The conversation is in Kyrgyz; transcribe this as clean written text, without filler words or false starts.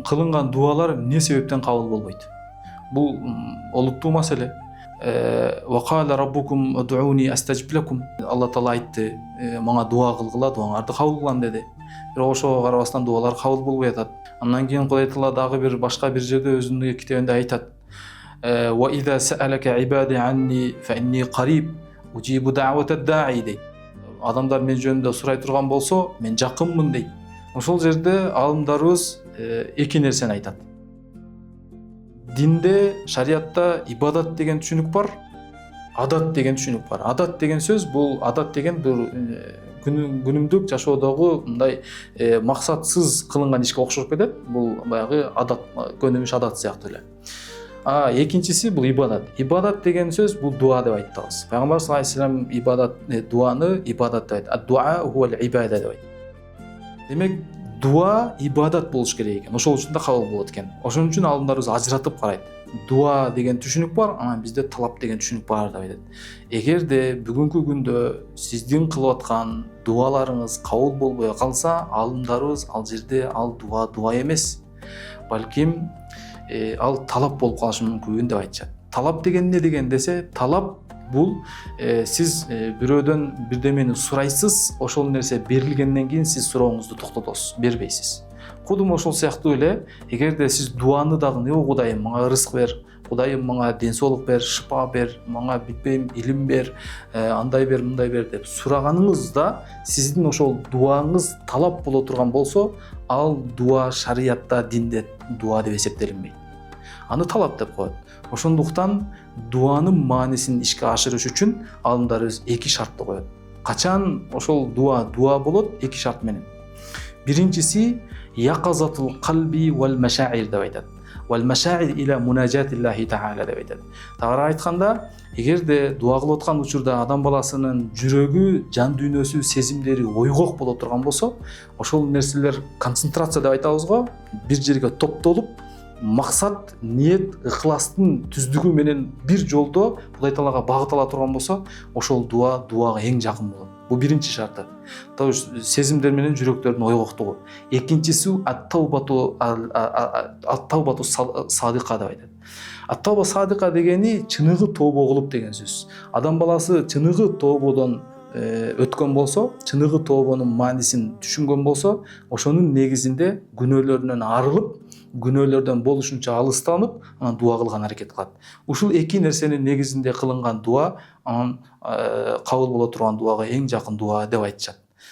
кылынган дуалар эмне себептен кабыл болбойт? Бул олуттуу маселе. Вакала раббукум уд'уни астажиб лакум. Алла Таала айтты, мага дуа кылгыла, дуаңарды кабыл кылам деди. Бирок ошого карабастан дуалар кабыл болбой атат. Андан кийин Кудай Таала дагы бир башка бир жерде өзүнүн китебинде айтат. Ва иза саалака ибади анни фа инни кариб уджибу да'ватад да'i дейт. Адамдар мен жөнүндө сурай турган болсо, мен жакынмын дейт. Ошол жерде алымдарыбыз эки нерсени айтат. Динде, шариатта ибадат деген түшүнүк бар, адат деген түшүнүк бар. Адат деген сөз, бул адат деген бир күнүмдүк жашоодогу мындай максатсыз кылынган ишке окшоп кетет. Бул баягы адат, көнүмүш адат сыяктуу эле. Экинчиси бул ибадат. Ибадат деген сөз бул дуа деп айттыбыз. Пайгамбар саллаллаху алейхи вассалам ибадат, дуаны ибадат деп айтты. Ад-дуа хувал ибада деп айтты. Демек, дуа ибадат болуш керек экен. Ошол үчүн да кабыл болот экен. Ошон үчүн алымдарыбыз ажыратып карайт. Дуа деген түшүнүк бар, анан бизде талап деген түшүнүк бар деп айтат. Эгерде бүгүнкү күндө сиздин кылып аткан дуаларыңыз кабыл болбой калса, алымдарыбыз ал жерде ал дуа эмес. Балким ал талап болуп калышы мүмкүн деп айтышат. Талап деген эмне деген десе, талап бул сиз бирөөдөн бирдемени сурайсыз, ошол нерсе берилгенден кийин сиз сурооңузду токтотосуз, бербейсиз. Кудум ошол сыяктуу эле, эгерде сиз дуаны дагы Кудайым мага рызык бер, Кудайым мага ден соолук бер, шыпа бер, мага билбейм илим бер, андай бер, мындай бер деп сураганыңызда сиздин ошол дуаңыз талап боло турган болсо, ал дуа шариатта, динде дуа деп эсептелинбейт. Аны талап деп коет. Ошондуктан дуанын маанисин ишке ашырыш үчүн алымдарыбыз эки шартты коет. Качан ошол дуа болот? Эки шарт менен. Биринчиси яқазатул қалби вал машаир деп айтат. Вал машаир иля мунажатиллахи таала деп айтат. Тагыраак айтканда, эгерде дуа кылып аткан учурда адам баласынын жүрөгү, жан дүйнөсү, сезимдери ойгок боло турган болсо, ошол нерселер концентрация деп айтабыз го, бир жерге топтолуп, максат, ниет, ыхластын түздүгү менен бир жолдо Кудай Таалага багыт ала турган болсо, ошол дуага эң жакын болот. Бул биринчи шарты. Сезимдер менен жүрөктөрдүн ойгоктугу. Экинчиси ат-таубату садыка деп айтат. Ат-тауба садыка дегени чыныгы тообо кылып деген сөз. Адам баласы чыныгы тоободон өткөн болсо, чыныгы тообонун маанисин түшүнгөн болсо, ошонун негизинде күнөөлөрүнөн арылып, күнөөлөрдөн болушунча алыстанып, анан дуа кылган аракет кылат. Ушул эки нерсенин негизинде кылынган дуа, анан кабыл боло турган дуага эң жакын дуа деп айтышат.